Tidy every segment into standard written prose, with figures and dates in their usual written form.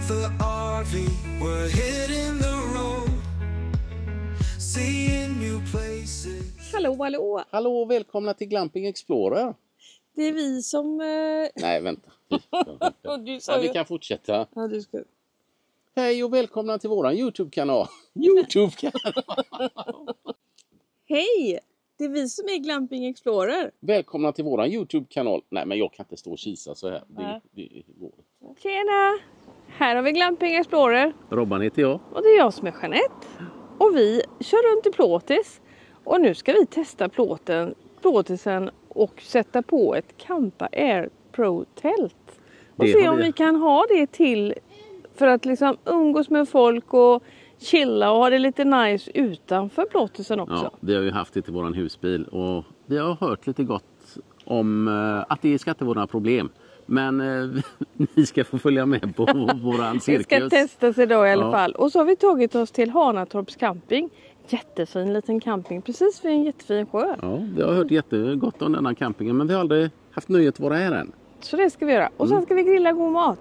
the RV, we're hitting the road, seeing new places. Hallå. Hallå och välkomna till Glamping Explorer. Det är vi som... Nej, vänta. Och du sa Ja, ju... vi kan fortsätta. Ja, du ska... Hej och välkomna till våran YouTube-kanal. YouTube-kanal. Hej! Det är vi som är Glamping Explorer. Välkomna till våran YouTube-kanal. Nej, men jag kan inte stå och kisa så här. Det går inte. Tjena! Här har vi Glamping Explorer. Robban heter jag. Och det är jag som är Jeanette. Och vi kör runt i plåtis. Och nu ska vi testa plåtisen och sätta på ett Kampa Air Pro-tält. Och Det se har om vi. vi kan ha det till för att liksom umgås med folk och chilla och ha det lite nice utanför plåtisen också. Ja, vi har ju haft det till våran husbil och vi har hört lite gott om att det ska inte vara några problem. Men ni ska få följa med på våran cirkus. Det ska testas idag i alla Ja. fall. Och så har vi tagit oss till Hanatorps camping. Jättefin liten camping, precis vid en jättefin sjö. Ja, vi har hört jättegott om denna campingen men vi har aldrig haft nöjet att vara här än. Så det ska vi göra. Och sen ska vi grilla god mat.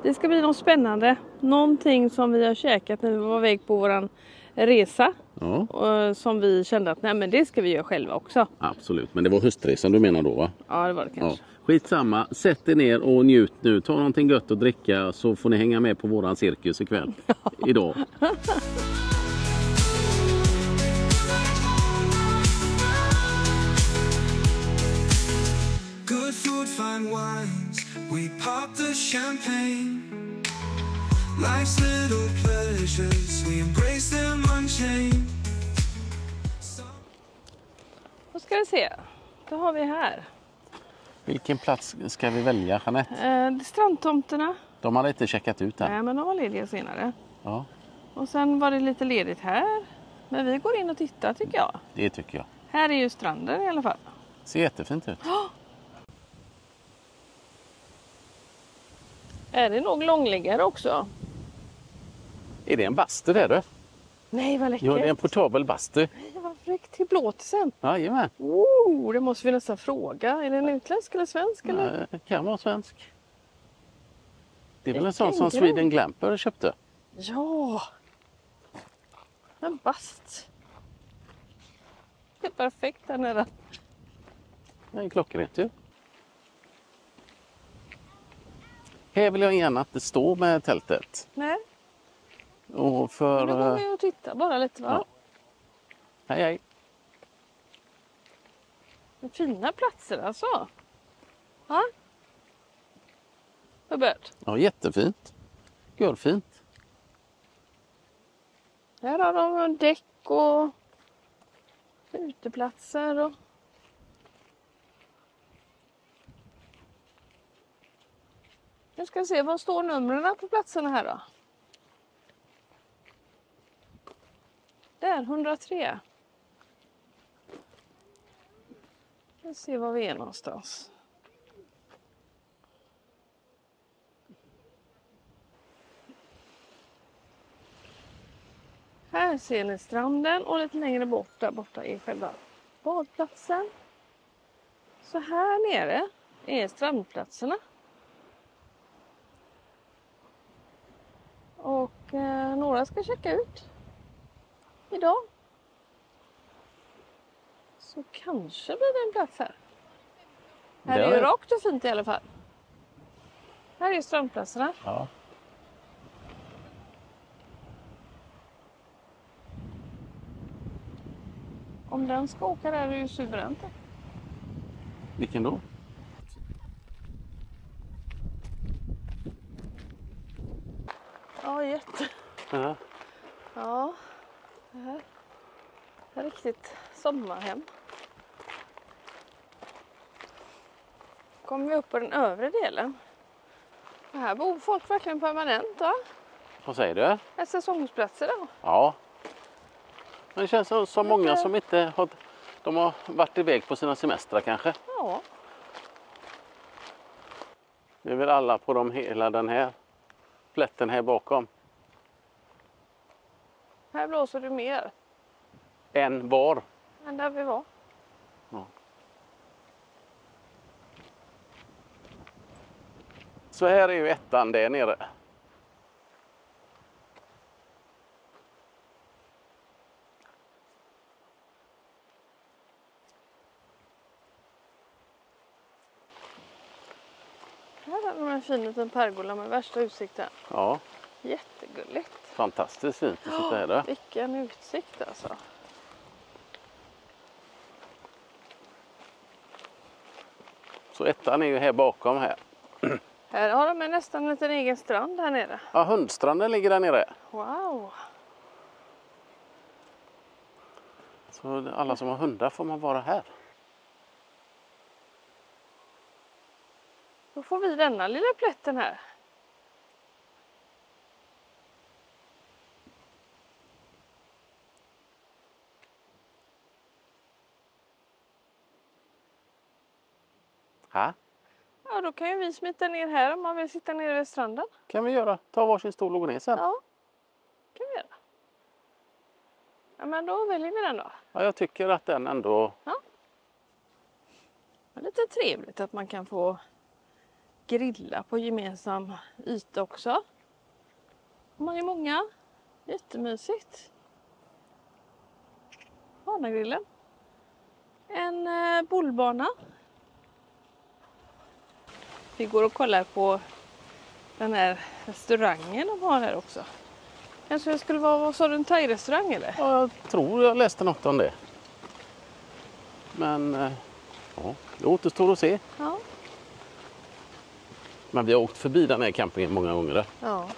Det ska bli något spännande. Någonting som vi har käkat när vi var iväg på våran resa. Ja, Och som vi kände att nej, men det ska vi göra själva också. absolut. Men det var höstresan du menar då, va? Ja, det var det Ja. kanske. Skitsamma, sätt er ner och njut nu. Ta någonting gött att dricka så får ni hänga med på våran cirkus ikväll. Idag. Good food, fine wines, we pop the champagne. Life's little pleasures, we embrace them unchained. Då ska vi se. Då har vi här. Vilken plats ska vi välja, Jeanette? Strandtomterna. De har inte checkat ut än. Nej, men de var lediga senare. Ja, Och sen var det lite ledigt här. Men vi går in och tittar tycker jag. det tycker jag. Här är ju stranden i alla fall. Ser jättefint ut. Är det nog långliggare också? Är det en bastu där du? Nej, vad läckert. Ja, det är en portabel bastu. Nej, vad fräckt till plåtisen. Jajamän. Det måste vi nästan fråga. Är den utländsk eller svensk? Eller? Nej, det kan vara svensk. Det är väl en Vilken sån som grej. Sweden Glamper köpte. Ja. En bast. Det är perfekt där nere. Det är klockrent ju. Här vill jag gärna att det står med tältet. Nej, Och för... nu går vi och tittar bara lite va? Ja. Hej hej. Men fina platser alltså. Ja. Robert. Ja, jättefint. Görfint. Här har de däck och uteplatser och... Nu ska vi se, vad står numren på platserna här då? Där, 103. Vi ser var vi är någonstans. Här ser ni stranden och lite längre bort, där borta är själva badplatsen. Så här nere är strandplatserna. Och några ska checka ut idag. Så kanske blir det en plats här. Här är ju rakt och fint i alla fall. Här är strandplatserna. Ja. Om den ska åka där är det ju suveränt. Vilken då? Ja, jätte. Ja. Ja, det här är riktigt sommarhem. Kommer vi upp på den övre delen. Och här bor folk verkligen permanent va? Vad säger du? Är säsongsplatser då? Ja. Men det känns som många som inte har... De har varit iväg på sina semestrar kanske. Ja. Vi är väl alla på hela den här plätten här bakom. Här blåser det mer En var. än där vi var. Ja. Så här är ju ettan där nere. Här har de en fin liten pergola med värsta utsikten. Ja, Jättegulligt. fantastiskt fint att sitta här då. Vilken utsikt alltså. Så ettan är ju här bakom här. Här har de nästan en liten egen strand här nere. Ja, Hundstranden ligger där nere. Wow. Så alla som har hundar får man vara här. Då får vi denna lilla plätten här. Här Ja, då kan ju vi smita ner här om man vill sitta nere vid stranden. kan vi göra. Ta varsin stol och gå ner sen. Ja, kan vi göra. Ja, men då väljer vi den då. Ja, jag tycker att den ändå... Lite trevligt att man kan få grilla på gemensam yta också. Man är många. Jättemysigt. Banagrillen. En bollbana. Vi går och kollar på den här restaurangen de har här också. Kanske det skulle vara, vad sa du, en thai-restaurang eller? Ja, jag tror jag läste något om det. Men ja, det återstår att se. Ja. Men vi har åkt förbi den här campingen många gånger. Ja.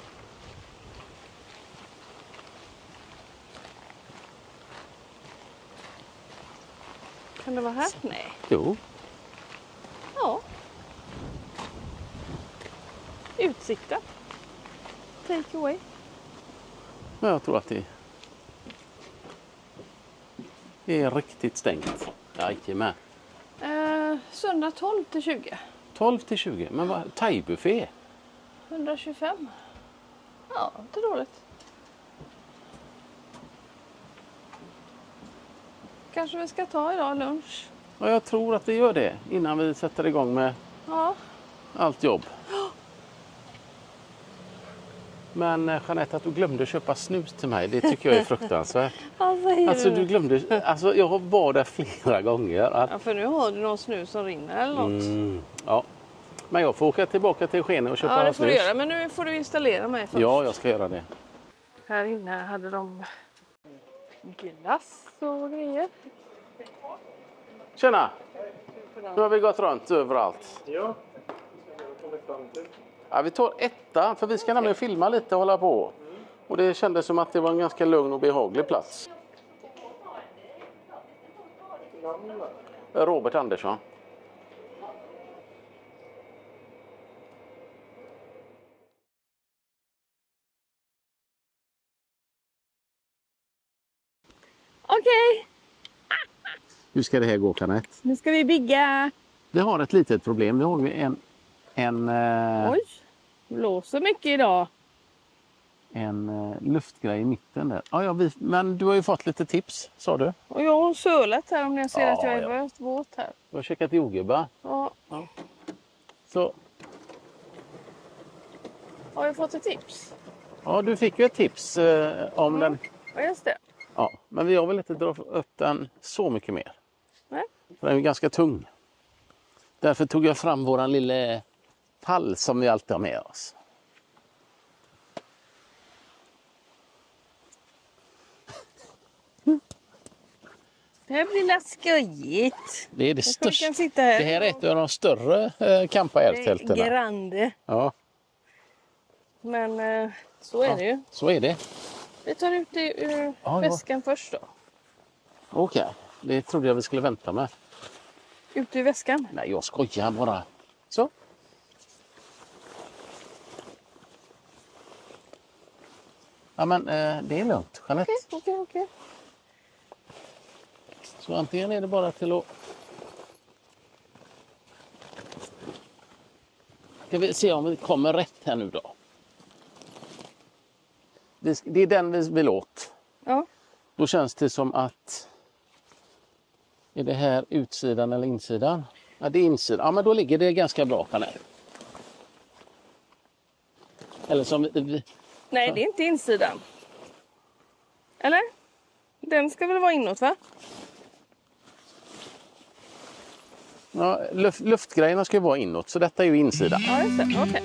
Kan det vara här? Nej. Jo. Ja. Utsikten. Take away. Men jag tror att det är riktigt stängt. Jajamän. Söndag 12 till 20. 12 till 20. Men vad? Thai-buffé? 125. Ja, inte dåligt. Kanske vi ska ta idag lunch. Ja, jag tror att vi gör det innan vi sätter igång med Ja. allt jobb. Men Jeanette, att du glömde köpa snus till mig, det tycker jag är fruktansvärt. Vad säger Alltså du? du glömde, alltså jag var där flera gånger. Ja, för nu har du någon snus som rinner eller något. Ja, men jag får åka tillbaka till Skene och köpa Ja, det får du snus. göra. Men nu får du installera mig först. Ja, jag ska göra det. Här inne hade de glass och grejer. Tjena! Nu har vi gått runt överallt. Ja, kommit fram till. Ja, vi tar ettan, för vi ska nämligen filma lite och hålla på. Och det kändes som att det var en ganska lugn och behaglig plats. Robert Andersson. Okej, Hur ska det här gå, Jeanette? nu ska vi bygga. Vi har ett litet problem. Vi har en Oj, det blåser mycket idag. luftgrej i mitten där. Ja, men du har ju fått lite tips, sa du. Och jag har sölat här om ni ser Ja, att jag är ja. väldigt våt här. Du har checkat jordgubbar. Ja, Så, har jag fått ett tips? ja, du fick ju ett tips om den. Ja, just det. Ja, men vi har väl inte dragit upp den så mycket mer. Nej. För den är ganska tung. Därför tog jag fram våran lilla pall som vi alltid har med oss. Det här blir skojigt. Det är det Jag tror vi största. kan sitta här. Det här är ett av de större Campa-Air-tälten. Grande. Ja, Men så är det ju. så är det. Vi tar ut det ur Ja. väskan först då. Okej, det trodde jag vi skulle vänta med. Ut ur väskan. Nej, jag skojar bara. Så. Ja, men det är lugnt, Jeanette. Okej. Så antingen är det bara till att... Ska vi se om vi kommer rätt här nu då. Det är den vi vill åt. Ja. Då känns det som att... Är det här utsidan eller insidan? Ja, det är insidan. Ja, men då ligger det ganska bra, Jeanette. Eller som vi... Nej, det är inte insidan. Eller? Den ska väl vara inåt, va? Ja, luftgrejerna ska ju vara inåt, så detta är ju insidan. Ja, just det. Okej.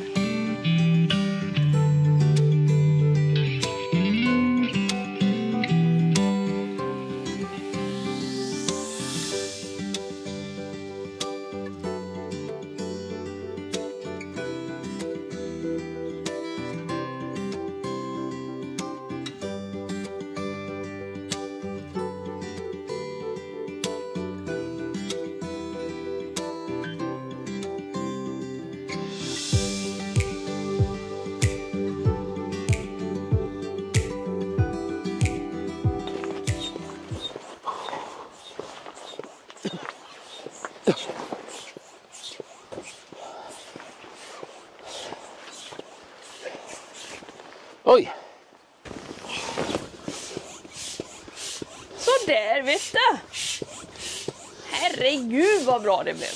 Oj! Så där, vet du. Herregud vad bra det blev.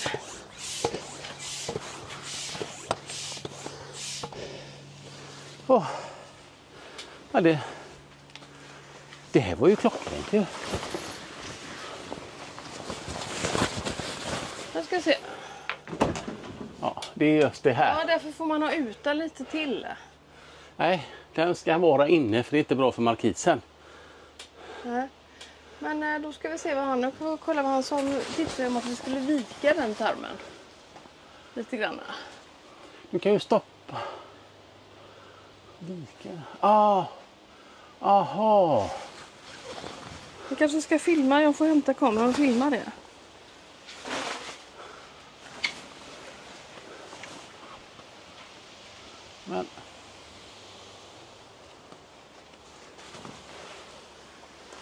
Ja, det här var ju klockrent ju. Jag ska se. Ja, det är just det här. Ja, därför får man ha uta lite till. Nej, den ska vara inne för det är inte bra för markisen. Nej. Men då ska vi se vad han... Jag får kolla vad han sa. Tipsade om att vi skulle vika den tarmen. Lite grann. Du kan ju stoppa. Vika. Aha. Jag kanske ska filma. Jag får hämta kameran och filma det. Men...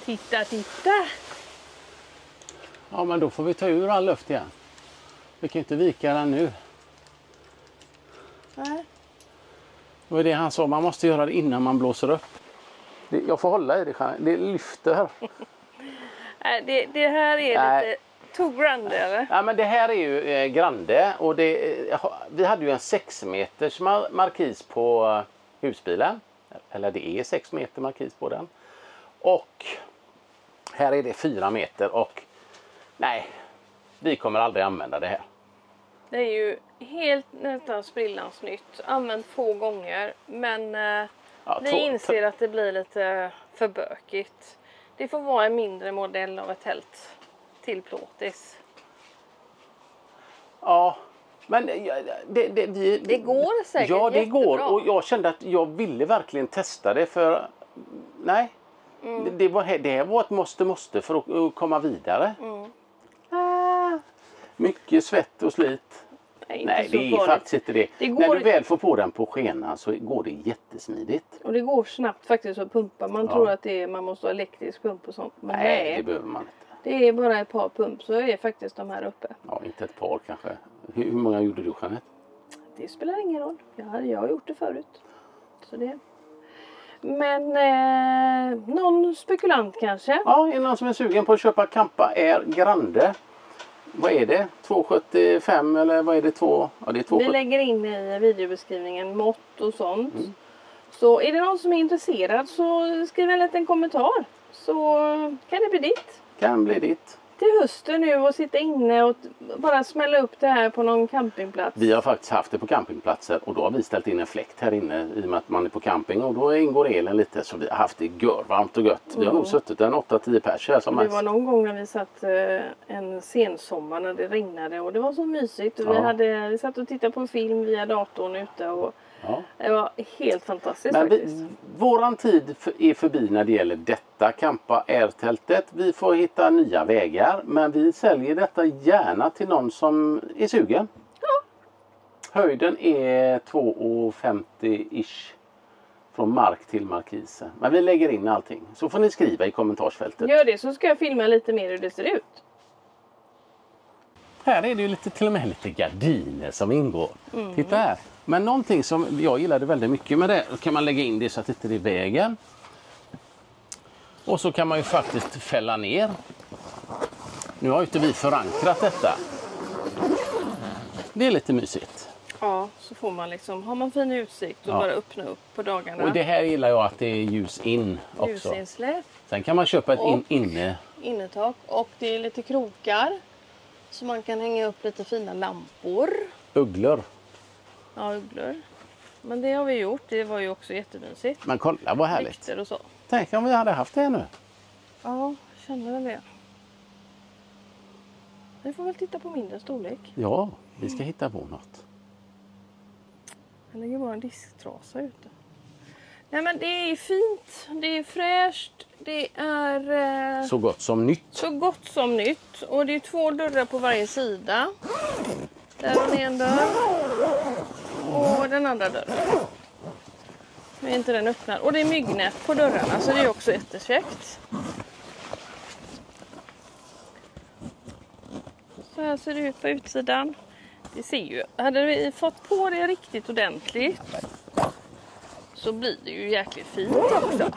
Titta, titta. Ja, men då får vi ta ur all luft igen. Vi kan inte vika den nu. Nej. Det var det han sa, man måste göra det innan man blåser upp. Jag får hålla i det, det lyfter. Det här är lite too grande, eller? Ja, men det här är ju grande och vi hade ju en 6 meters markis på husbilen. Eller det är 6 meter markis på den. Och här är det 4 meter och nej, vi kommer aldrig använda det här. Det är ju helt nästan sprillans nytt. Använt få gånger. Men vi inser att det blir lite för bökigt. Det får vara en mindre modell av ett tält till plåtis. Ja, men det går säkert. Ja, det jättebra. går. Och jag kände att jag ville verkligen testa det för nej. Det var ett måste för att komma vidare. Mycket svett och slit. Nej, det är faktiskt inte det. När du väl får på den på skenan så går det jättesmidigt. Och det går snabbt faktiskt att pumpa. Man tror att man måste ha elektrisk pump och sånt. Men nej, det behöver man inte. Det är bara ett par pump så är faktiskt de här uppe. Ja, inte ett par kanske. Hur många gjorde du, Jeanette? Det spelar ingen roll. Jag har gjort det förut. Så det. Men någon spekulant kanske? Ja, är det någon som är sugen på att köpa Campa Air Grande? Vad är det? 275 eller vad är det? Ja, det är 270. Vi lägger in i videobeskrivningen mått och sånt. Så är det någon som är intresserad så skriv en liten kommentar. Så kan det bli ditt. Kan bli ditt. Till hösten nu och sitta inne och bara smälla upp det här på någon campingplats. Vi har faktiskt haft det på campingplatser och då har vi ställt in en fläkt här inne i och med att man är på camping och då ingår elen lite så vi har haft det varmt och gött. Vi har nog suttit en 8-10 pers här som det var någon gång när vi satt en sensommar när det regnade och det var så mysigt. Och vi satt och tittade på film via datorn ute och det var helt fantastiskt faktiskt. Våran tid är förbi när det gäller detta Campa Air-tältet. Vi får hitta nya vägar men vi säljer detta gärna till någon som är sugen. Ja. Höjden är 2,50-ish från mark till markisen. Men vi lägger in allting. Så får ni skriva i kommentarsfältet. Gör det så ska jag filma lite mer hur det ser ut. Här är det ju till och med lite gardiner som ingår. Titta här. Men någonting som jag gillade väldigt mycket med det kan man lägga in det så att det inte är vägen. Och så kan man ju faktiskt fälla ner. Nu har ju inte vi förankrat detta. Det är lite mysigt. Ja, så får man liksom, har man fin utsikt och bara öppna upp på dagarna. Och det här gillar jag att det är ljus in också. Ljusinsläpp. Sen kan man köpa ett innetak och det är lite krokar. Så man kan hänga upp lite fina lampor. Ugglor. Ja, ugglor. Men det har vi gjort. Det var ju också jättemysigt. Men kolla vad härligt. Lyktor och så. Tänk om vi hade haft det nu. Ja, känner väl det. Vi får väl titta på mindre storlek. Ja, vi ska hitta på något. Det ligger bara en disktrasa ute. Nej, men det är fint. Det är fräscht. Det är Så gott som nytt. så gott som nytt. Och det är 2 dörrar på varje sida. Där har ni en dörr. Och den andra dörren. Nu är inte den öppnad. Och det är myggnät på dörrarna, så det är också jättekäckt. Så här ser det ut på utsidan. Det ser ju, hade vi fått på det riktigt ordentligt så blir det ju jäkligt fint också.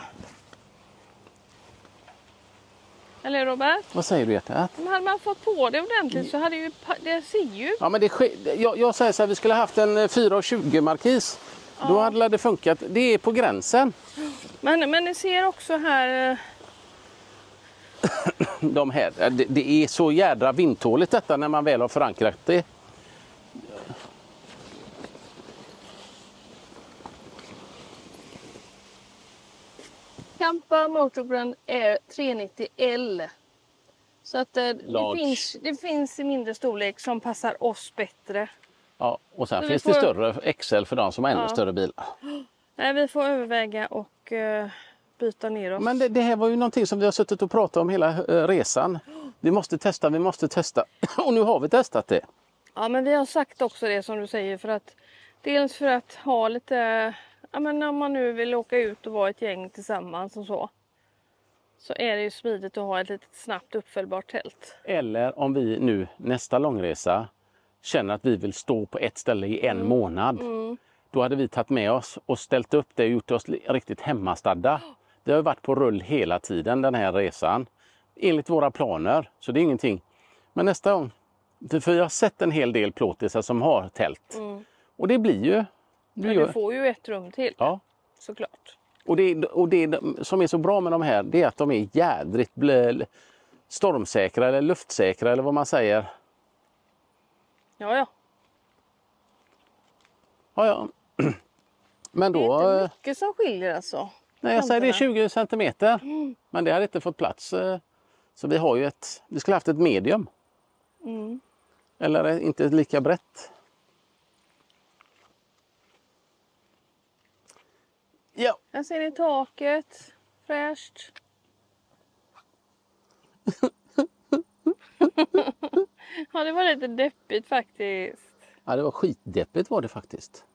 Eller Robert? Vad säger du, Jette? Men hade man fått på det ordentligt så hade ju, det ser ju. Ja, men jag säger så här, vi skulle haft en 4,20 markis. Ja. Då hade det funkat. Det är på gränsen. Men ni ser också här. De här, det är så jädra vindtåligt detta när man väl har förankrat det. Kampa Motorbrand är 390L. Så att det finns i mindre storlek som passar oss bättre. Ja, och sen finns det större XL för de som har ännu större bilar. Nej, vi får överväga och byta ner oss. Men det här var ju någonting som vi har suttit och pratat om hela resan. Vi måste testa. Och nu har vi testat det. Ja, men vi har sagt också det som du säger, för att dels för att ha lite, ja, men när man nu vill åka ut och vara ett gäng tillsammans och så är det ju smidigt att ha ett litet snabbt uppfällbart tält. Eller om vi nu nästa långresa känner att vi vill stå på ett ställe i en månad. Då hade vi tagit med oss och ställt upp det och gjort oss riktigt hemmastadda. Vi har varit på rull hela tiden den här resan. Enligt våra planer, så det är ingenting. Men nästa gång, för jag har sett en hel del plåtisar som har tält. Och det blir ju... Du får ju ett rum till, såklart. Och det som är så bra med de här, det är att de är jädrigt stormsäkra eller luftsäkra eller vad man säger. Ja. Ja. Men då... Det är inte mycket som skiljer alltså. Nej, jag säger det är 20 centimeter. Men det hade inte fått plats. Så vi har ju vi skulle haft ett medium. Eller inte lika brett. Ja. Här ser ni taket. Fräscht. Ja, det var lite deppigt faktiskt. Ja, det var skitdeppigt var det faktiskt.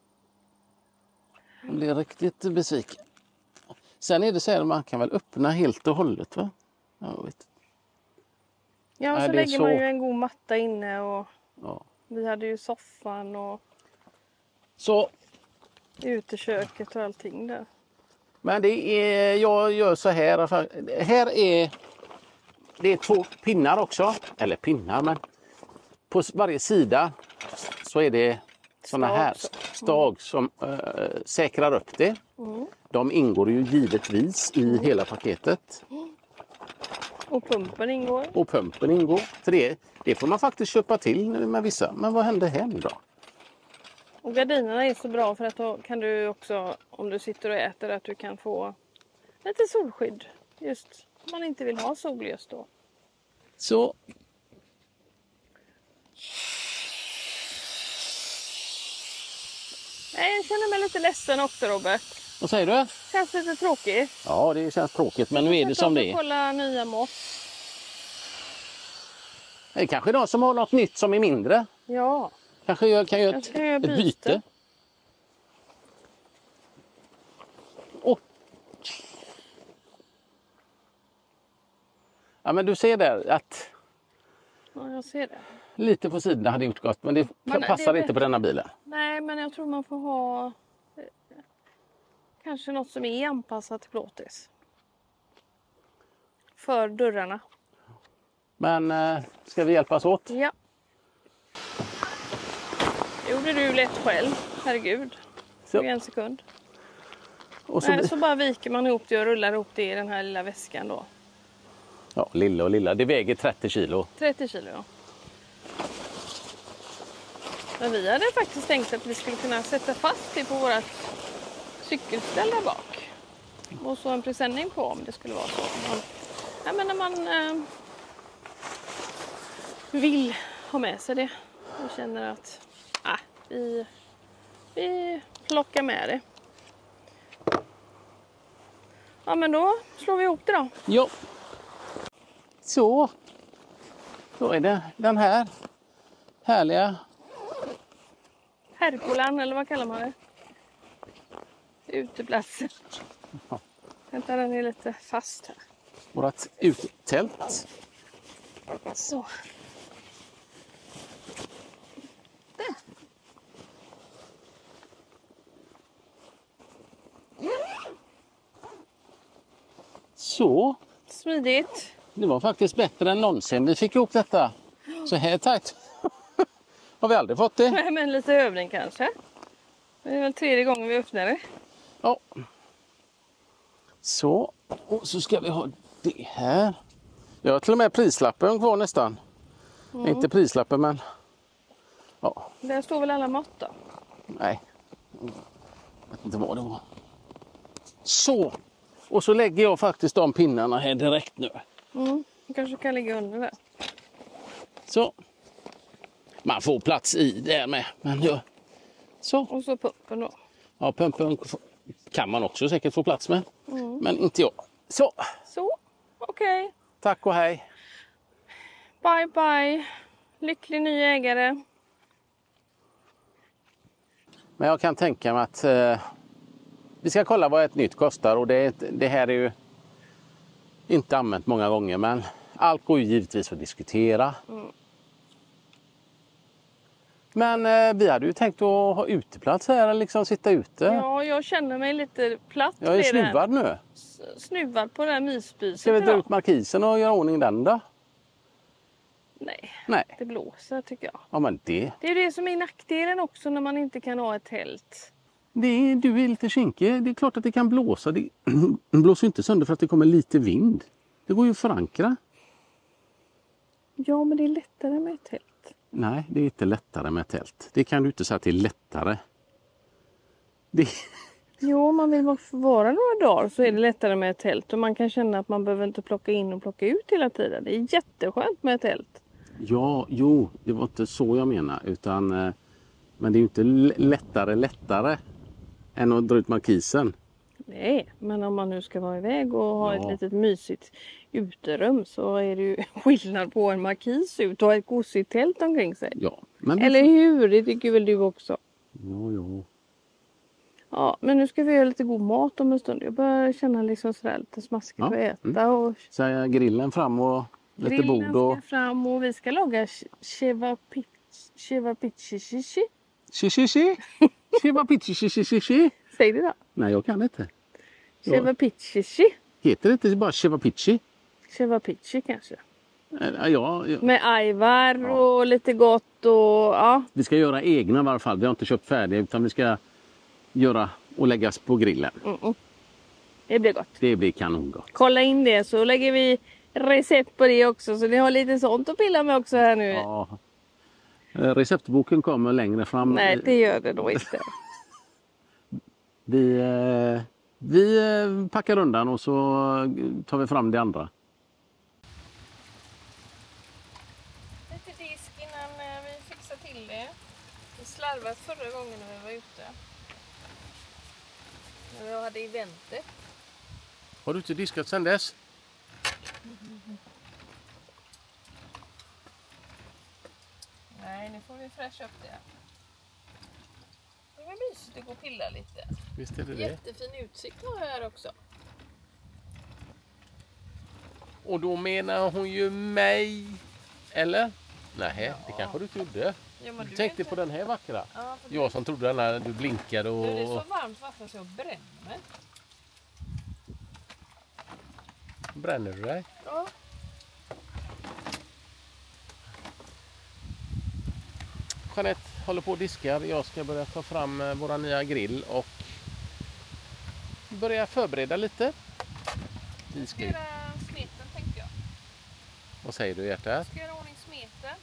Jag blev riktigt besviken. Sen är det så här att man kan väl öppna helt och hållet, va? Jag vet. Ja, så lägger man ju en god matta inne och vi hade ju soffan och så uteköket och allting där. Men jag gör så här. Här är det 2 pinnar också. Eller pinnar, men på varje sida så är det såna här stag som säkrar upp det. De ingår ju givetvis i hela paketet. Och pumpen ingår. Så det får man faktiskt köpa till med vissa. Men vad händer här nu då? Och gardinerna är så bra för att då kan du också, om du sitter och äter, att du kan få lite solskydd. Just om man inte vill ha sol just då. Så. Jag känner mig lite ledsen också, Robert. Vad säger du? Känns lite tråkigt. Ja, det känns tråkigt, men nu är det som det är. Kolla nya mått. Det är kanske de som har något nytt som är mindre. Ja. Kanske kan göra ett byte. Ja, men du ser där att... Ja, jag ser det. Lite på sidan hade gjort gott, men det passar inte på denna bilen. Nej, men jag tror man får ha kanske något som är anpassat till plåtis. För dörrarna. Men ska vi hjälpas åt? Ja. Det gjorde du lätt själv. Herregud. Så. En sekund. Och så bara viker man ihop det och rullar ihop det i den här lilla väskan då. Ja, lilla och lilla. Det väger 30 kilo. 30 kilo, ja. Men vi hade faktiskt tänkt att vi skulle kunna sätta fast det på vårt cykelställ där bak. Och så en presenning på om det skulle vara så. Men när man vill ha med sig det. Jag känner att vi plockar med det. Ja, men då slår vi ihop det då. Jo. Så. Då är det den här härliga Herkolan, eller vad kallar man det? Uteplatsen. Ja. Vänta, den är lite fast här. Vårat utetält. Så. Där. Så. Smidigt. Det var faktiskt bättre än någonsin. Vi fick ihop detta. Så här tajt. Har vi aldrig fått det? Nej, men lite övning kanske. Det är väl 3:e gången vi öppnar det. Ja. Så. Och så ska vi ha det här. Jag har till och med prislappen kvar nästan. Inte prislappen, men... Ja. Där står väl alla mått då? Nej. Jag vet inte vad det var. Så. Och så lägger jag faktiskt de pinnarna här direkt nu. Det kanske kan ligga under där. Så. Man får plats i där med. Men ja. Så. Och så pumpen då. Ja, pumpen kan man också säkert få plats med. Men inte jag. Så. Så, okej. Tack och hej. Bye bye. Lycklig ny ägare. Men jag kan tänka mig att vi ska kolla vad ett nytt kostar. Och det här är ju inte använt många gånger. Men allt går ju givetvis att diskutera. Men vi hade ju tänkt att ha uteplats här, liksom sitta ute. Ja, jag känner mig lite platt. Jag är snuvad nu. Snuvad på det här mysbyset. Ska vi dra ut markisen och göra ordning den då? Nej, det Nej. blåser tycker jag. Ja, men det... Det är ju det som är nackdelen också när man inte kan ha ett tält. Du är lite kinkig. Det är klart att det kan blåsa. Det blåser inte sönder för att det kommer lite vind. Det går ju att förankra. Ja, men det är lättare med ett tält. Nej, det är inte lättare med tält. Det kan du inte säga att det är lättare. Jo, om man vill vara några dagar så är det lättare med ett tält. Och man kan känna att man behöver inte plocka in och plocka ut hela tiden. Det är jätteskönt med ett tält. Ja, jo, det var inte så jag menar. Utan, men det är ju inte lättare än att dra ut markisen. Nej, men om man nu ska vara iväg och ha ett litet mysigt uterum så är det ju skillnad på en markis ut och ett gosigt tält omkring sig. Ja, men Eller hur? Det tycker väl du också? Ja. Ja, men nu ska vi göra lite god mat om en stund. Jag börjar känna liksom sådär lite smaskigt att äta. Och Så är grillen fram och lite bord. Grillen ska fram och vi ska laga cevapici. Cevapici. Säg det då. Nej, jag kan inte. Cevapici. Heter det inte bara cevapici? Cevapici kanske. Ja. Med ajvar och lite gott och ja. Vi ska göra egna i varje fall. Vi har inte köpt färdiga utan vi ska göra och läggas på grillen. Det blir gott. Det blir kanongott. Kolla in det så lägger vi recept på det också. Så ni har lite sånt att pilla med också här nu. Ja. Receptboken kommer längre fram. Nej, det gör det då inte. Vi packar undan och så tar vi fram det andra. Lite disk innan vi fixar till det. Vi slarvade förra gången när vi var ute. När vi hade eventet. Har du inte diskat sedan dess? Nej, nu får vi fräscha upp det. Det var mysigt att gå och pilla lite. Visst är det det? Jättefin utsikt har jag här också. Och då menar hon ju mig. Eller? Nej, det kanske du inte gjorde. Ja, men Du tänkte på den här vackra. Ja, för Jag som trodde den när du blinkade och... det är så varmt vatten så jag bränner mig. Bränner du dig? Ja. Jeanette håller på och diskar. Jag ska börja ta fram våra nya grill och börja förbereda lite. Vi ska... Göra smeten tänkte jag. Vad säger du, hjärtat? Ska göra ordning smeten.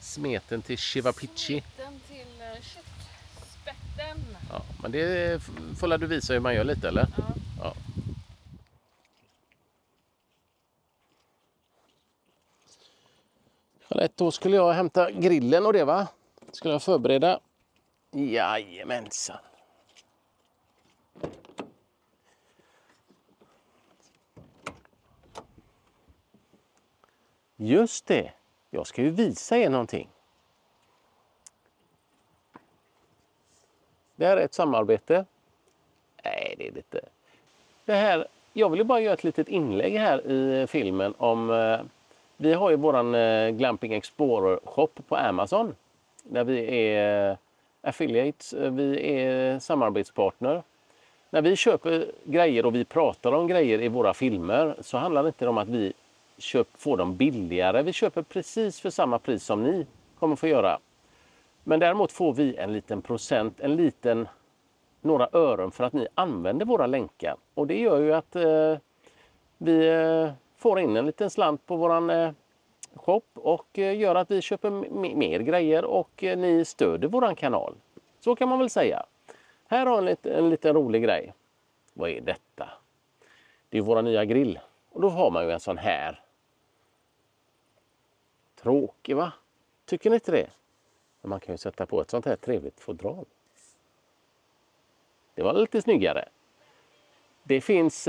smeten till Chivapichi. Smeten till köttspetten. Ja, men det får du visa hur man gör lite, eller? Ja. Ja. Då skulle jag hämta grillen och det, va? Skulle jag förbereda? Jajamensan. Just det. Jag ska ju visa er någonting. Det här är ett samarbete. Nej, det är lite. Det här, jag vill ju bara göra ett litet inlägg här i filmen om vi har ju våran Glamping Explorer shop på Amazon. Där vi är affiliates, vi är samarbetspartner. När vi köper grejer och vi pratar om grejer i våra filmer så handlar det inte om att vi får dem billigare. Vi köper precis för samma pris som ni kommer få göra. Men däremot får vi en liten procent, några ören för att ni använder våra länkar. Och det gör ju att vi får in en liten slant på våran shop och gör att vi köper mer grejer och ni stöder våran kanal. Så kan man väl säga. Här har en liten rolig grej. Vad är detta? Det är våra nya grill. Och då har man ju en sån här. Tråkig, va? Tycker ni inte det? Men man kan ju sätta på ett sånt här trevligt fodral. Det var lite snyggare. Det finns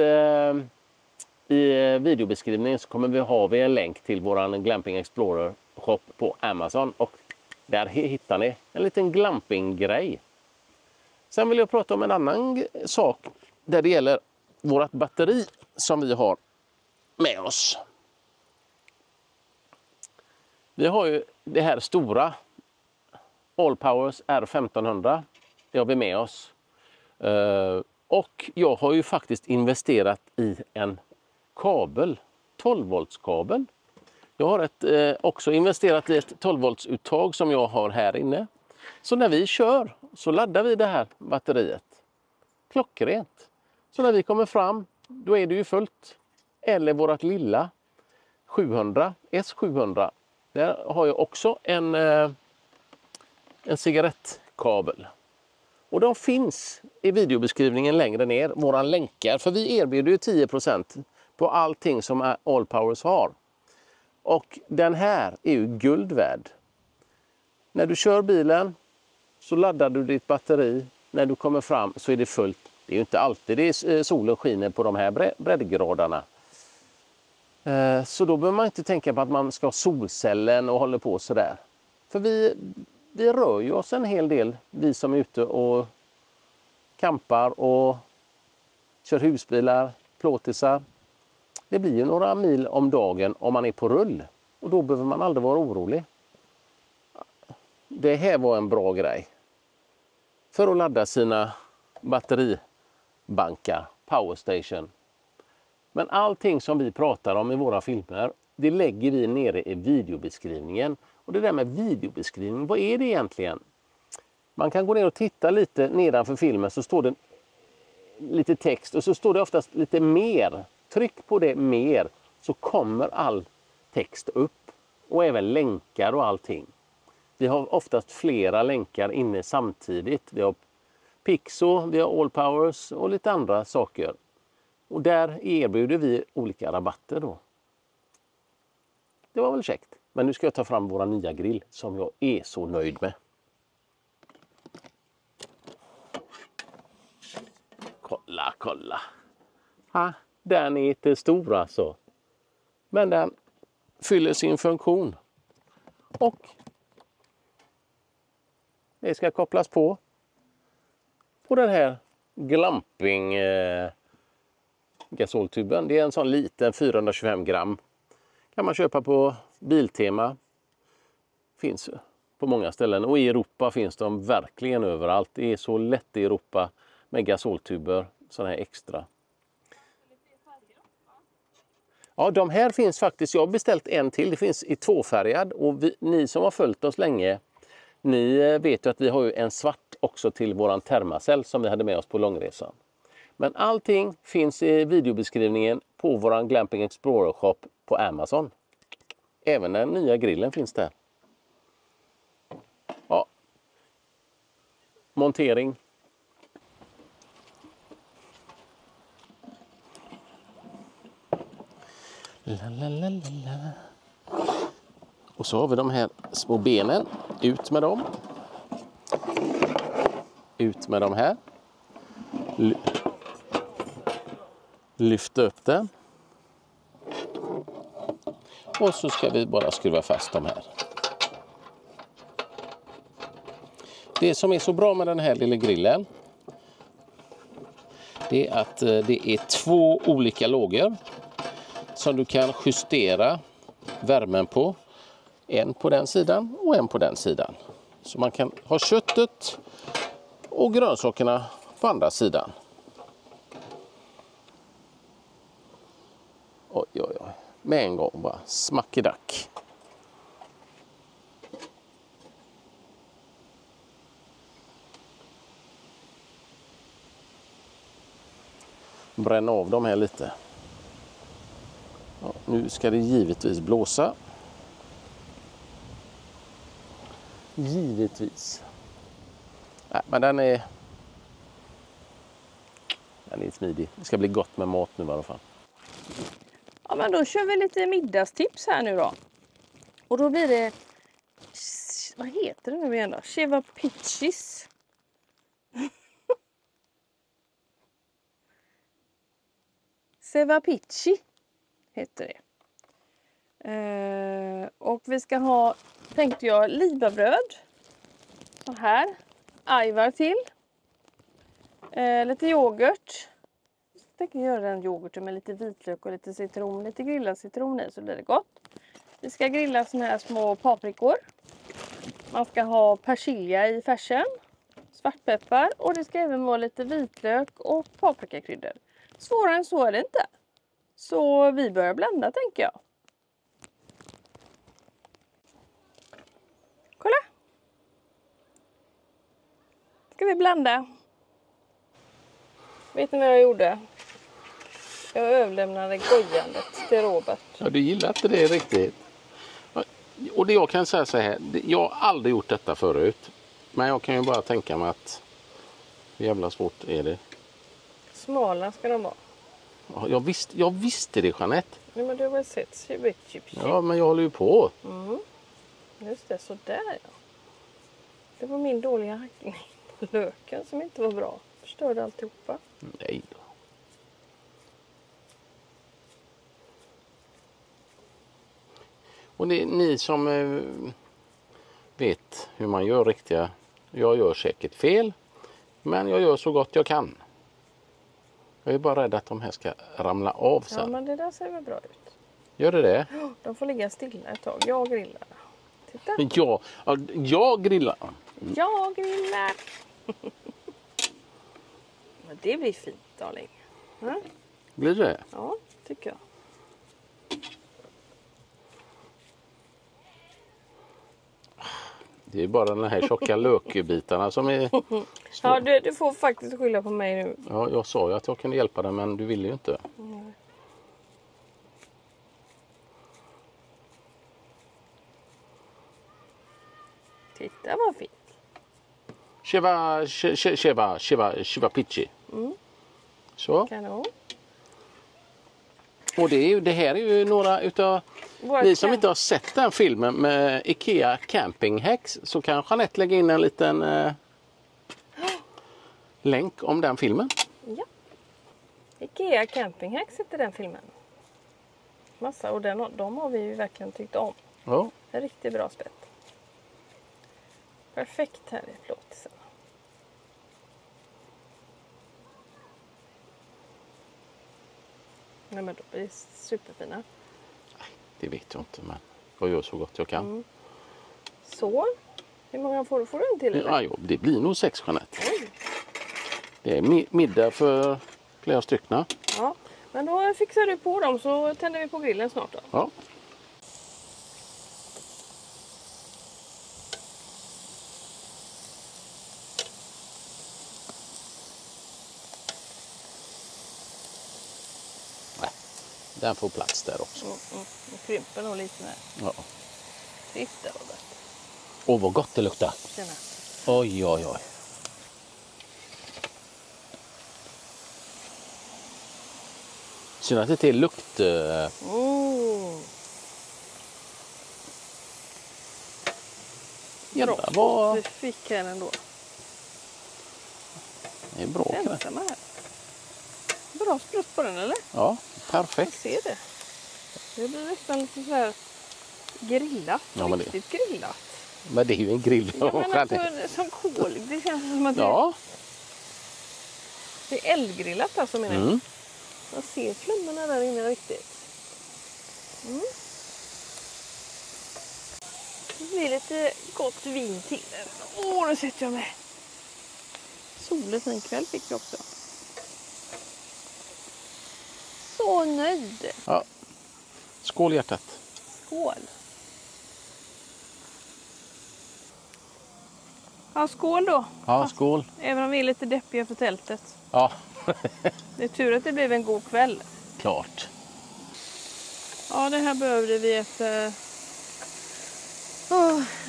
i videobeskrivningen så har vi en länk till våran Glamping Explorer shop på Amazon. Och där hittar ni en liten glamping-grej. Sen vill jag prata om en annan sak där det gäller vårt batteri som vi har med oss. Vi har ju det här stora Allpowers R1500. Det har vi med oss. Och jag har ju faktiskt investerat i en kabel, 12 volts kabel. Jag har också investerat i ett 12 volts uttag som jag har här inne. Så när vi kör så laddar vi det här batteriet. Klockrent. Så när vi kommer fram då är det ju fullt. Eller vårat lilla 700, S700. Där har jag också en cigarettkabel. Och de finns i videobeskrivningen längre ner, våra länkar. För vi erbjuder ju 10% på allting som Allpowers har. Och den här är ju guld värd. När du kör bilen så laddar du ditt batteri. När du kommer fram så är det fullt. Det är ju inte alltid det är solen skiner på de här breddgraderna. Så då behöver man inte tänka på att man ska ha solcellen och håller på sådär. För vi rör ju oss en hel del, vi som är ute och campar och kör husbilar, plåtisar. Det blir ju några mil om dagen om man är på rull. Och då behöver man aldrig vara orolig. Det här var en bra grej. För att ladda sina batteribankar, powerstation. Men allting som vi pratar om i våra filmer, det lägger vi nere i videobeskrivningen. Och det där med videobeskrivning, vad är det egentligen? Man kan gå ner och titta lite nedanför filmen så står det lite text och så står det oftast lite mer. Tryck på det mer så kommer all text upp och även länkar och allting. Vi har oftast flera länkar inne samtidigt. Vi har Pixo, vi har Allpowers och lite andra saker. Och där erbjuder vi olika rabatter då. Det var väl käckt. Men nu ska jag ta fram våra nya grill som jag är så nöjd med. Kolla, kolla. Ha, den är inte stor alltså. Men den fyller sin funktion. Och det ska kopplas på den här glamping gasoltuben. Det är en sån liten 425 gram. Kan man köpa på Biltema. Finns på många ställen. Och i Europa finns de verkligen överallt. Det är så lätt i Europa med gasoltuber. Sådana här extra. Ja, de här finns faktiskt. Jag har beställt en till. Det finns i tvåfärgad. Och ni som har följt oss länge. Ni vet ju att vi har ju en svart också till våran Thermacell som vi hade med oss på långresan. Men allting finns i videobeskrivningen på våran Glamping Explorer shop på Amazon. Även den nya grillen finns där. montering. Och så har vi de här små benen. Ut med dem. Ut med de här. Lyfta upp den. Och så ska vi bara skruva fast de här. Det som är så bra med den här lilla grillen, det är att det är 2 olika lågor som du kan justera värmen på. En på den sidan och en på den sidan. Så man kan ha köttet och grönsakerna på andra sidan. Oj, oj, oj. Med en gång bara smackedack. Bränna av dem här lite. Ja, nu ska det givetvis blåsa. Givetvis. Nej, men den är smidig. Det ska bli gott med mat nu i alla fall. Ja, men då kör vi lite middagstips här nu då. Och då blir det, vad heter det nu igen då? Cevapichis. Cevapichi heter det. Och vi ska ha, tänkte jag, libabröd. Och här, ajvar till. Lite yoghurt. Jag tänker göra den yoghurten med lite vitlök och lite citron, lite grillad citron i, så blir det gott. Vi ska grilla såna här små paprikor. Man ska ha persilja i färsen, svartpeppar och det ska även vara lite vitlök och paprikakryddor. Svårare än så är det inte. Så vi börjar blanda, tänker jag. Kolla! Ska vi blanda? Vet ni vad jag gjorde? Jag överlämnade gojandet till Robert. Ja, du gillar inte det riktigt. Och det jag kan säga så här, jag har aldrig gjort detta förut. Men jag kan ju bara tänka mig att hur jävla svårt är det. Smala ska de vara. Ja, jag visste det, Jeanette. Ja, men du har väl sett. Ja, men jag håller ju på. Just det, så där ja. Det var min dåliga hackning på löken som inte var bra. Förstörde alltihopa. Nej då. Och det är ni som vet hur man gör riktiga. Jag gör säkert fel. Men jag gör så gott jag kan. Jag är bara rädd att de här ska ramla av sen. Ja, men det där ser väl bra ut. Gör det? De får ligga stilla ett tag. Jag grillar. Titta. Jag grillar. Jag grillar. Men det blir fint, darling. Blir det? Ja, tycker jag. Det är bara den här tjocka lökbitarna som är... Ja, du får faktiskt skylla på mig nu. Ja, jag sa ju att jag kunde hjälpa dig, men du ville ju inte. Titta vad fint. Cevapichi. Så. Kanon. Och det här är ju några utav... Ni som inte har sett den filmen med IKEA Camping Hacks, så kan Jeanette lägga in en liten länk om den filmen. Ja. IKEA Camping Hacks heter den filmen. Massa, och de har vi ju verkligen tyckt om. Ja. En riktigt bra spett. Perfekt här i plåtisen. Nej, men de blir superfina. Det vet jag inte, men jag gör så gott jag kan. Så, hur många får du en till? Eller? Ja, det blir nog 6, Jeanette. Det är middag för flera stycken. Ja, men då fixar du på dem så tänder vi på grillen snart då. Ja. Den får plats där också. Nu krymper nog lite med. Ja. Titta Robert. Åh, vad gott det luktar. Tjena. Oj, oj, oj. Synd att det inte är lukt. Jävlar vad... Vi fick här ändå. Det är bra. Ensamma här. Bra sprutt på den eller? Ja, Jag perfekt. ser det. Det blir nästan lite så här grillat. Ja, men riktigt grillat. Men det är ju en grill. Ja, men alltså, som kol. Det känns som att Ja. det är eldgrillat alltså menar jag. Mm. Man ser flummorna där inne riktigt. Det blir lite gott vin till. Nu sätter jag mig. Solen fin kväll fick vi också. Så nöjd. Ja. Skål hjärtat. Skål. Ja, skål då. Ja, skål. Även om vi är lite deppiga för tältet. Ja, Det är tur att det blev en god kväll. klart. Ja, det här behövde vi efter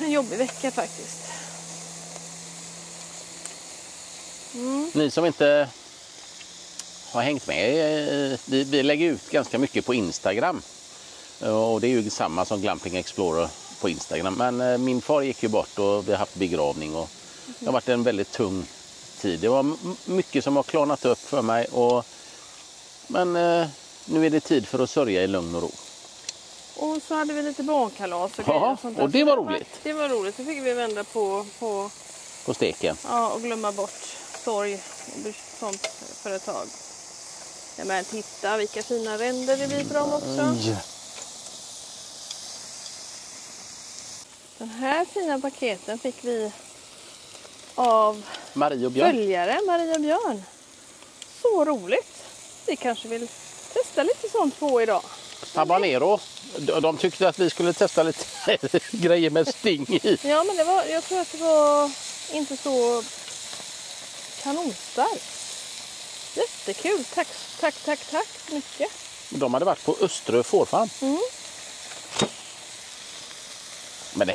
en jobbig vecka faktiskt. Ni som inte har hängt med, vi lägger ut ganska mycket på Instagram. Och det är ju samma som Glamping Explorer på Instagram. Men min far gick ju bort och vi har haft begravning. Och det har varit en väldigt tung tid. Det var mycket som har klarnat upp för mig. Men nu är det tid för att sörja i lugn och ro. Och så hade vi lite barnkalas och Ja, grejer och sånt där. och det var roligt. Det var roligt. Så fick vi vända på Steken. ja, och glömma bort sorg och sånt för ett tag. Ja, men titta vilka fina ränder det blir för dem också. Ja. Den här fina paketen fick vi av Marie och Björn. följare, Maria Björn. Så roligt. Vi kanske vill testa lite sånt på idag. Habanero. De tyckte att vi skulle testa lite grejer med sting i. Ja, men jag tror att det var inte så kanonstarkt. Jättekul. Tack mycket. De hade varit på Öströ fårfarm. Men det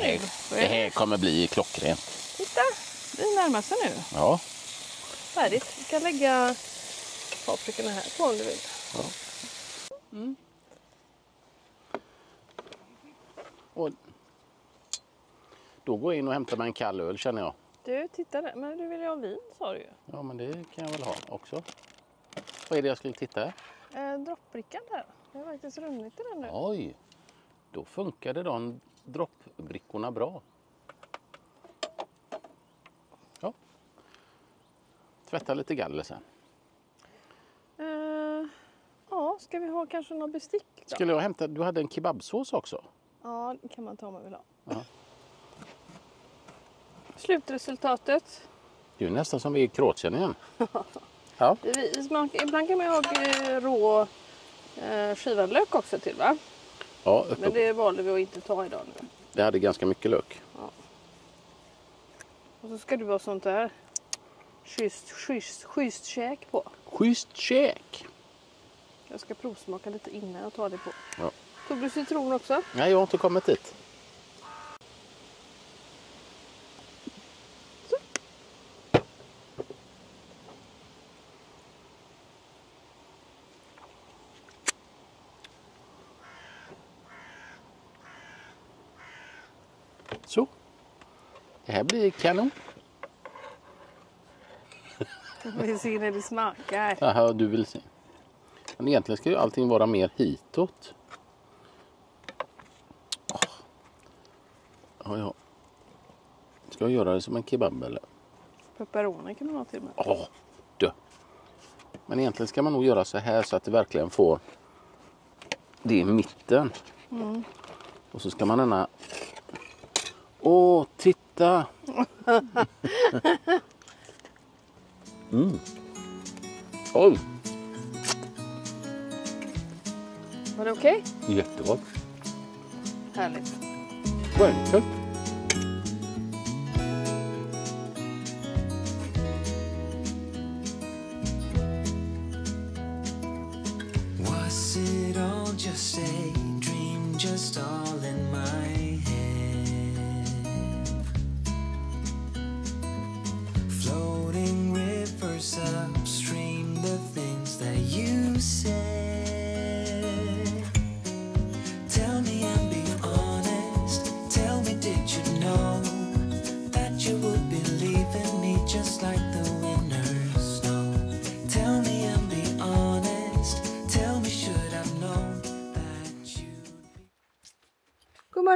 här kommer bli klockrent. Titta, det närmar sig nu. Ja. Färdigt. Vi kan lägga paprikorna här på om du vill. Ja. Och då går jag in och hämtar mig en kall öl känner jag. Du, titta där. Men du vill ju ha vin sa du ju. Ja, men det kan jag väl ha också. Vad är det jag skulle titta här? Droppbrickan där. Det har faktiskt runnit i den nu. Oj, då funkade de droppbrickorna bra. Ja. Tvätta lite galler sen. Ja, ska vi ha kanske någon bestick då? Skulle jag hämta, du hade en kebabsås också? Ja, det kan man ta om man vill ha. Ja. Slutresultatet. Det är ju nästan som vi är i Kroatien igen. Ja. Ibland kan man ha rå skivad lök också till va? Ja, Men det valde vi att inte ta idag nu. Det hade ganska mycket lök. Ja. Och så ska du ha sånt där schysst käk på. Schysst käk. Jag ska provsmaka lite innan jag tar det på. Ja. Tog du citron också? Nej, jag har inte kommit dit. Så. Det här blir kanon. Vi ser när det smakar. Jaha, du vill se. Men egentligen ska ju allting vara mer hitåt. Ja. Ska jag göra det som en kebab eller? Pepperoni kan man ha till med. Du. Men egentligen ska man nog göra så här så att det verkligen får det i mitten. Och så ska man denna... titta! Oj! Var det okej? Jättegott. Härligt. Vad enkelt. Was it all just a dream, just all in my head? Floating rivers upstream, the things that you said.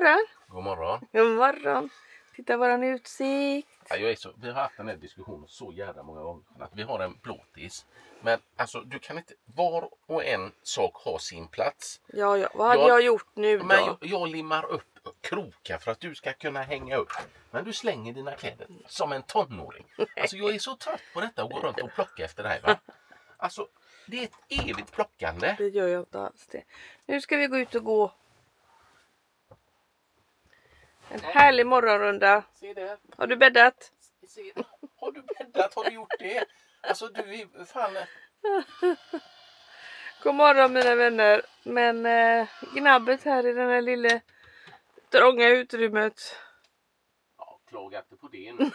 morgon. God morgon. God morgon. Titta våran utsikt. Ja, vi har haft den här diskussionen så jävla många gånger. Att vi har en plåtis. Men alltså du kan inte, var och en sak ha sin plats. Ja. Vad hade jag gjort nu då? Men jag limmar upp krokar för att du ska kunna hänga upp. Men du slänger dina kläder som en tonåring. Alltså jag är så trött på detta och gå runt och plocka efter dig, va? Alltså det är ett evigt plockande. Det gör jag inte alls det. Nu ska vi gå ut och gå. En härlig morgonrunda. Se där. Har du bäddat? Har du bäddat? Har du gjort det? Alltså du är fan... God morgon mina vänner. Men gnabbet här i den här lilla trånga utrymmet. Ja, klaga inte på det nu.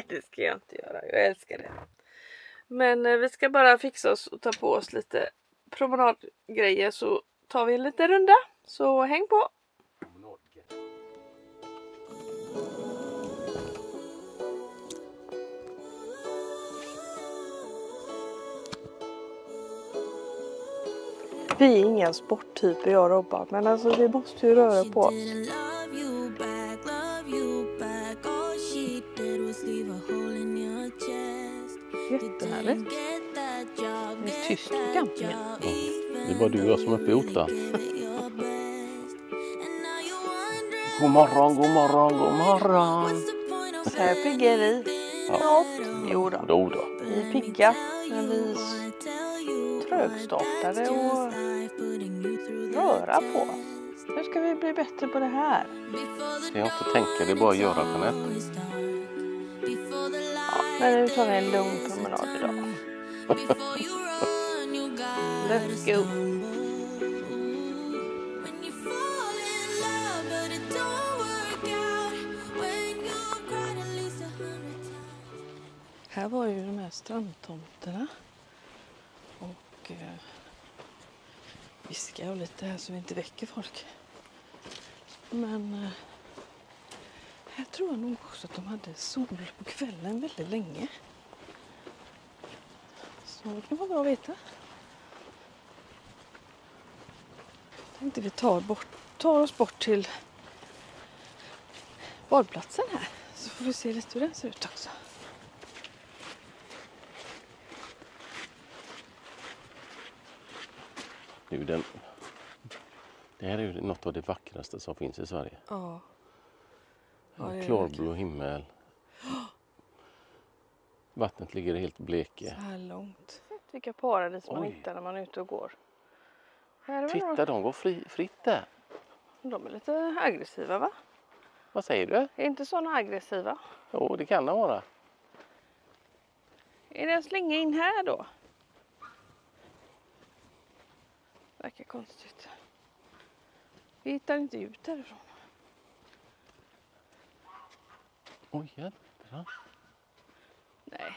Det ska jag inte göra. Jag älskar det. Men vi ska bara fixa oss och ta på oss lite promenadgrejer, så tar vi en liten runda. Så häng på. Vi är inga sporttyper jag och Robban, men alltså vi måste ju röra på oss. Jättehärligt. Det är tyst på campingen. Ja, det är bara du och jag som är uppe i ottan. God morgon, god morgon, god morgon. Så här piggar vi. Ja. Jo då. Vi är pigga, men vi trögstartade och röra på oss. Hur ska vi bli bättre på det här? Det är inte tänka, det är bara att göra, Jeanette. Ja, men nu tar vi en lugn promenad idag. Let's go. Här var ju de här strandtomterna. Och viskar och lite här så vi inte väcker folk. Men här tror jag nog också att de hade sol på kvällen väldigt länge. Så det kan vara bra att veta. Tänkte vi tar oss bort till badplatsen här. Så får vi se lite hur den ser ut också. Det här är ju något av det vackraste som finns i Sverige. Ja. Klarblå himmel. Vattnet ligger helt bleke. Så här långt. Vilka paradis man hittar när man är ute och går. Titta, de går fritt där. De är lite aggressiva, va? Vad säger du? Är inte sådana aggressiva? Jo, det kan det vara. Är det en slänga in här då? Verkar konstigt. Vi hittar inte ut därifrån. Oj, jädra. Nej,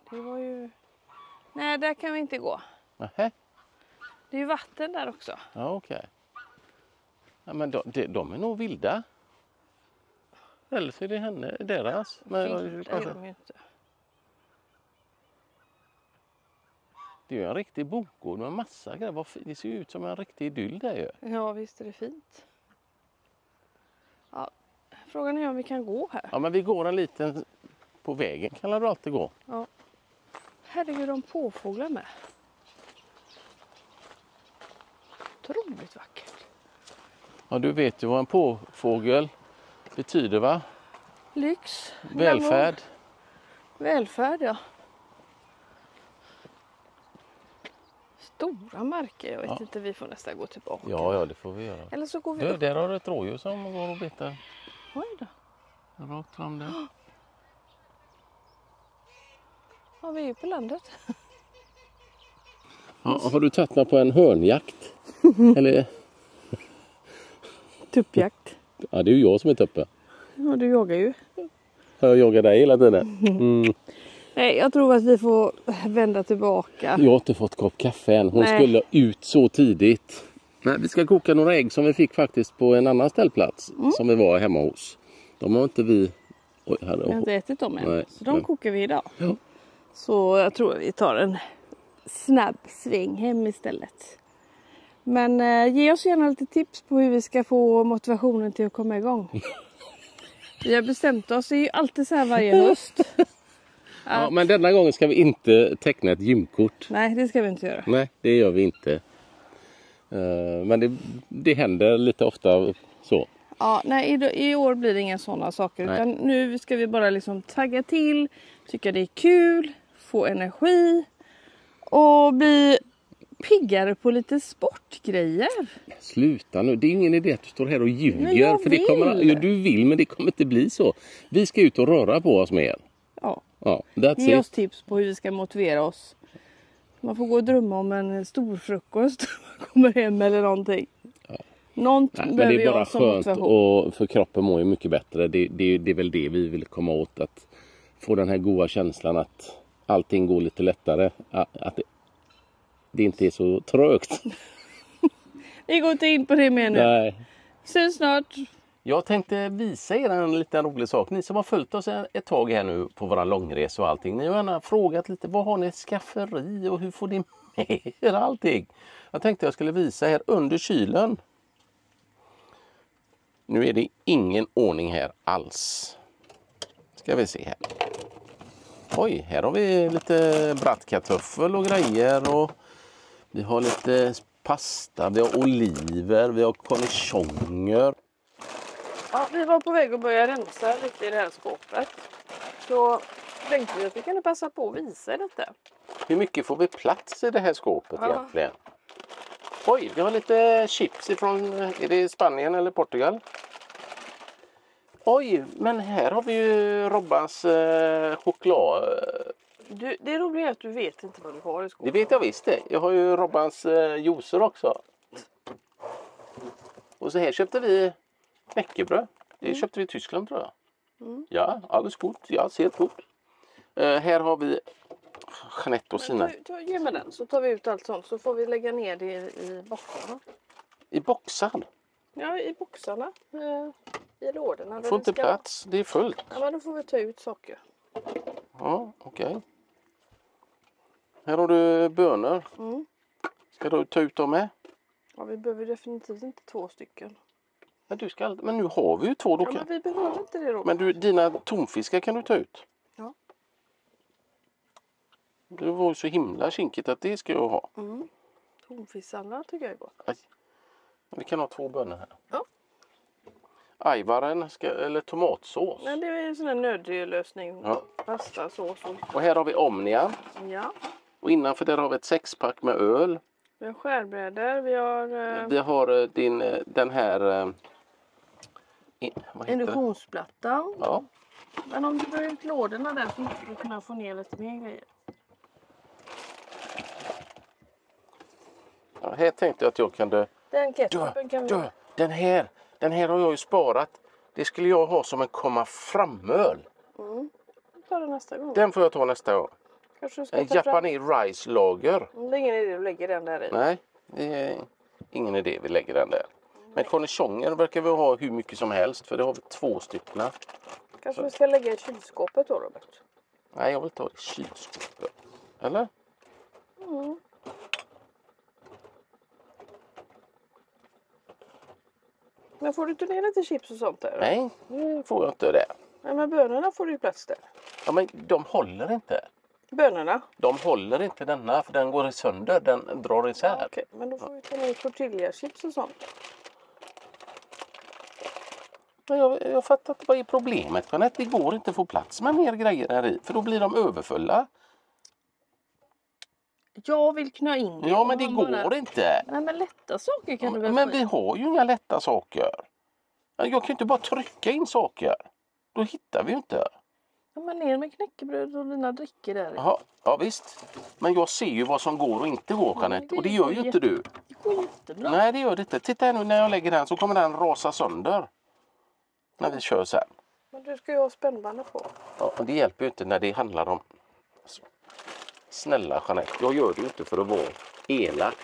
det var ju... Nej, där kan vi inte gå. Nähä. Det är ju vatten där också. Ja, okej. Ja, men de är nog vilda. Eller så är det deras. Men, vilda är de ju inte. Det är ju en riktig bokgård med massa grejer. Det ser ut som en riktig idyll där ju. Ja, visst är det fint. Ja, frågan är om vi kan gå här. Ja, men vi går en liten på vägen. Kan det alltid gå. Ja. Herregud, de påfåglar med. Otroligt vackert. Ja, du vet ju vad en påfågel betyder, va? Lyx. Välfärd. Välfärd, ja. Stora marker. Jag vet inte, vi får nästan gå tillbaka. Ja, det får vi göra. Eller så går vi upp. Där har du ett rådjur som går och betar. Oj då. Rakt fram där. Ja, vi är ju på landet. Ja, har du tagit mig på en hörnjakt? Eller? Tuppjakt. Ja, det är ju jag som är tuppe. Ja, du jagar ju. Jag jagar dig hela tiden. Nej, jag tror att vi får vända tillbaka. Jag har inte fått kopp kaffe än. Hon skulle ut så tidigt. Men vi ska koka några ägg som vi fick faktiskt på en annan ställplats. Som vi var hemma hos. De har inte vi... Oj, jag har inte ätit dem än. Nej. Så de kokar vi idag. Ja. Så jag tror att vi tar en snabb sväng hem istället. Men ge oss gärna lite tips på hur vi ska få motivationen till att komma igång. Vi har bestämt oss, det är ju alltid så här varje höst. Ja, men denna gången ska vi inte teckna ett gymkort. Nej, det ska vi inte göra. Nej, det gör vi inte. Men det händer lite ofta så. Ja, nej, i år blir det inga sådana saker. Nej. Utan nu ska vi bara liksom tagga till, tycka det är kul, få energi och bli piggare på lite sportgrejer. Sluta nu, det är ju ingen idé att du står här och ljuger. Men jag för det kommer, vill. ja, du vill, men det kommer inte bli så. Vi ska ut och röra på oss mer. Ja. Ja, that's Ge it. oss tips på hur vi ska motivera oss. Man får gå och drömma om en stor frukost när man kommer hem eller någonting. Ja. Något Nej, men behöver det är bara jag som skönt motivation. och för kroppen mår ju mycket bättre. Det är väl det vi vill komma åt. Att få den här goda känslan att allting går lite lättare. Att det inte är så trögt. Vi går inte in på det mer nu. Nej. Sen snart. Jag tänkte visa er en liten rolig sak. Ni som har följt oss ett tag här nu på våra långresa och allting. Ni har gärna frågat lite, vad har ni ett skafferi och hur får ni med er allting? Jag tänkte jag skulle visa er under kylen. Nu är det ingen ordning här alls. Ska vi se här. Oj, här har vi lite brattkartoffel och grejer. Och vi har lite pasta, vi har oliver, vi har cornichoner. Ja, vi var på väg att börja rensa lite i det här skåpet. Så tänkte vi att vi kunde passa på att visa detta. Hur mycket får vi plats i det här skåpet Ja. egentligen? Oj, vi har lite chips ifrån, är det Spanien eller Portugal? Oj, men här har vi ju Robbans choklad. Det roliga är att du vet inte vad du har i Det skåpet. vet jag visst det. Jag har ju Robbans juicer också. Och så här köpte vi knäckebröd. Det köpte vi i Tyskland tror jag. Ja, alldeles gott. Ja, ser gott. Här har vi Jeanette och sina. Ge mig den så tar vi ut allt sånt så får vi lägga ner det i boxarna. I boxar. Ja, i boxarna. I lådorna. där Får det inte ska plats. Det är fullt. vara. Ja, men då får vi ta ut saker. Ja, okej. Här har du bönor. Mm. Ska du ta ut dem med? Ja, vi behöver definitivt inte 2 stycken. Men nu har vi ju 2 då. Ja, men vi behöver inte det då. Men du, dina tonfiskar kan du ta ut. Ja. Det var ju så himla kinkigt att det ska jag ha. Tonfiskarna tycker jag är gott. Aj. Vi kan ha 2 bönor här. Ja. Ajvaren eller tomatsås. Men det är en sån här nödlösning. Ja. Pasta, sås och... Och här har vi Omnia. Ja. Och innanför där har vi ett 6-pack med öl. Vi har skärbrädor, vi har Vi har den här... vad heter det? induktionsplattan. Ja. Men om du drar ut lådorna där så måste du kunna få ner lite mer grejer. Ja, här tänkte jag att jag kunde... Den ketchupen kan vi... Den här har jag ju sparat. Det skulle jag ha som en komma fram-öl. Vi tar det nästa gång. Den får jag ta nästa gång. Kanske du ska En ta fram... Japanese rice lager. Det är ingen idé att lägga den där i. Nej, det är ingen idé vi lägger den där. Men cornichoner verkar vi ha hur mycket som helst. För det har vi 2 stycken. Kanske vi ska lägga i kylskåpet då, Robert? Nej, jag vill ta det i kylskåpet. Eller? Men får du inte ner lite chips och sånt där? Nej, det får jag inte det. Nej, men bönorna får du ju plats där. Ja, men de håller inte. Bönorna? De håller inte denna för den går sönder. Den drar isär. Okej, men då får vi ta ner tortillachips och sånt. Men jag fattar inte vad är problemet. Jeanette, det går inte att få plats med mer grejer här i. För då blir de överfulla. Jag vill knö in det. Ja, men det Man går bara... inte. Nej, men lätta saker kan du väl Men få vi i. har ju inga lätta saker. Jag kan ju inte bara trycka in saker. Då hittar vi ju inte. Ja, men ner med knäckebröd och dina drickor där. Jaha, ja visst. Men jag ser ju vad som går och inte går, Jeanette. Och det gör ju inte du. Det går jättebra. Nej, det gör det inte. Titta här nu när jag lägger den så kommer den rasa sönder. När vi kör sen. Men du ska ju ha spännbanden på. Ja, och det hjälper ju inte när det handlar om... Alltså, snälla Jeanette, jag gör det ju inte för att vara elak.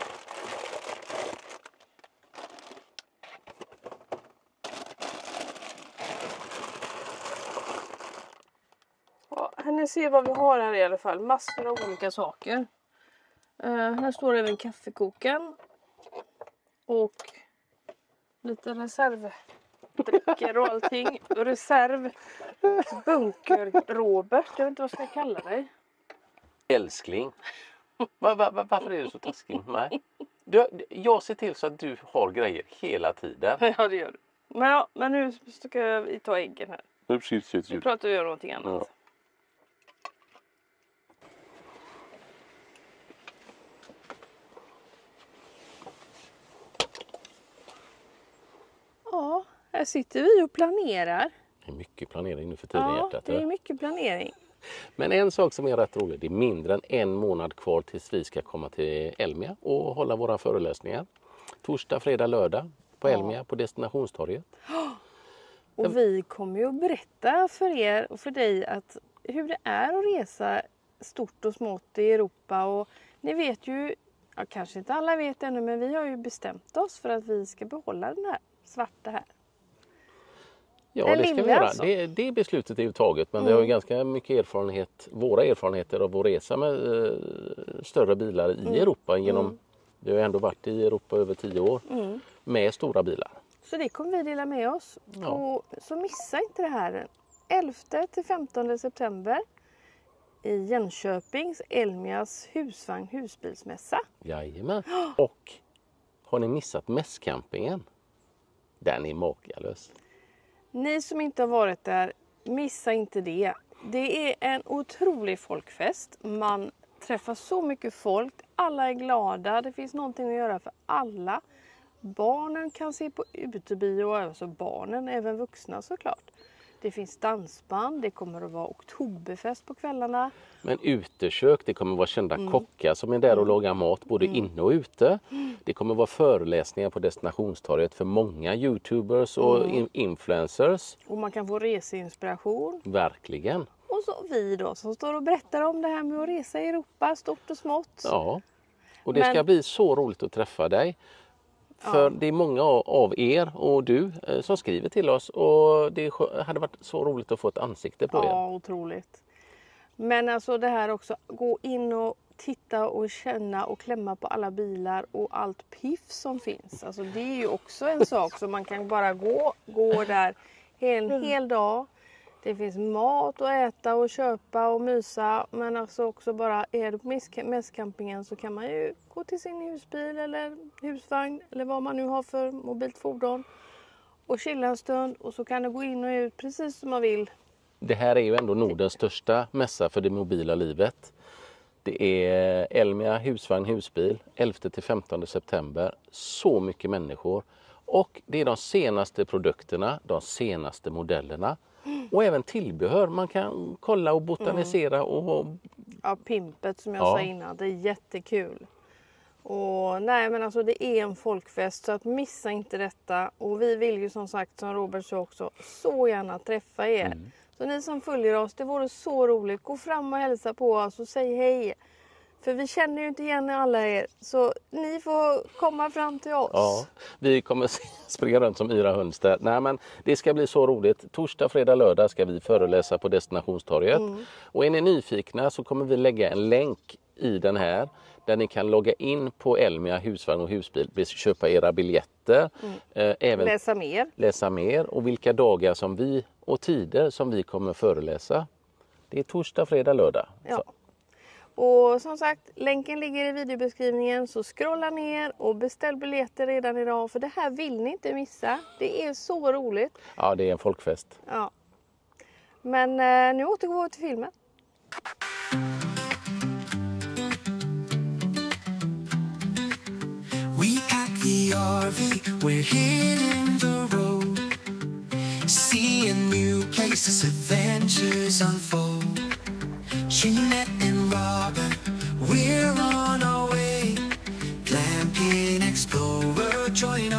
Ja, ni ser vad vi har här i alla fall. Massor av olika saker. Här står även kaffekoken. Och lite reservdrycker och allting. Bunker Robert, jag vet inte vad jag ska kalla dig. Älskling. Varför är du så taskig med mig? Jag ser till så att du har grejer hela tiden. Ja, det gör du. Men nu ska vi ta äggen här. Nu pratar vi om någonting annat. Ja. Ja, här sitter vi och planerar. Det är mycket planering nu för tiden, Ja, hjärtat. det är mycket planering. Men en sak som är rätt rolig, det är mindre än en månad kvar tills vi ska komma till Elmia och hålla våra föreläsningar. Torsdag, fredag, lördag på Elmia på Destinationstorget. Och vi kommer ju att berätta för er och för dig att hur det är att resa stort och smått i Europa. Och ni vet ju, ja, kanske inte alla vet ännu, men vi har ju bestämt oss för att vi ska behålla den här svarta här. Ja, den det ska vi lilla göra. alltså. Det beslutet är ju taget, men vi har ju ganska mycket våra erfarenheter av vår resa med större bilar i Europa. Vi har ju ändå varit i Europa över 10 år med stora bilar. Så det kommer vi dela med oss. Ja. Och så missa inte det här. 11-15 september i Jönköpings Elmias husbilsmässa. Jajamän. Och har ni missat mässcampingen? Den är makalös. Ni som inte har varit där, missa inte det. Det är en otrolig folkfest. Man träffar så mycket folk. Alla är glada. Det finns någonting att göra för alla. Barnen kan se på utebio, alltså barnen, även vuxna såklart. Det finns dansband, det kommer att vara oktoberfest på kvällarna. Men utekök, det kommer att vara kända kockar som är där och lagar mat både inne och ute. Det kommer att vara föreläsningar på Destinationstorget för många YouTubers och influencers. Och man kan få reseinspiration. Verkligen. Och så vi då som står och berättar om det här med att resa i Europa, stort och smått. Ja, och det ska bli så roligt att träffa dig. För det är många av er och du som skriver till oss och det hade varit så roligt att få ett ansikte på er. Ja, otroligt. Men alltså det här också, gå in och titta och känna och klämma på alla bilar och allt piff som finns. Alltså det är ju också en sak som man kan bara gå där en hel dag. Det finns mat att äta och köpa och mysa, men alltså också bara är du på mässcampingen så kan man ju gå till sin husbil eller husvagn eller vad man nu har för mobilt fordon och chilla en stund och så kan du gå in och ut precis som man vill. Det här är ju ändå Nordens största mässa för det mobila livet. Det är Elmia husvagn husbil 11-15 september. Så mycket människor. Och det är de senaste produkterna, de senaste modellerna. Och även tillbehör. Man kan kolla och botanisera. Och... Ja, pimpet som jag sa innan. Det är jättekul. Och nej, men alltså det är en folkfest så att missa inte detta. Och vi vill ju som sagt, som Robert sa också, så gärna träffa er. Så ni som följer oss, det vore så roligt. Gå fram och hälsa på oss och säg hej. För vi känner ju inte igen alla er. Så ni får komma fram till oss. Ja, vi kommer springa runt som yra höns där. Nej, men det ska bli så roligt. Torsdag, fredag, lördag ska vi föreläsa på Destinationstorget. Och är ni nyfikna så kommer vi lägga en länk i den här. Där ni kan logga in på Elmia husvagn och husbil. Köpa era biljetter. Även läsa mer. Och vilka dagar som vi och tider som vi kommer föreläsa. Det är torsdag, fredag, lördag. Ja. Så. Och som sagt, länken ligger i videobeskrivningen så scrolla ner och beställ biljetter redan idag för det här vill ni inte missa. Det är så roligt. Ja, det är en folkfest. Ja. Men nu återgår vi till filmen. We pack the RV, we're hitting the road, seeing new places, adventures unfold. Jeanette and Robin, we're on our way. Glamping Explorer, join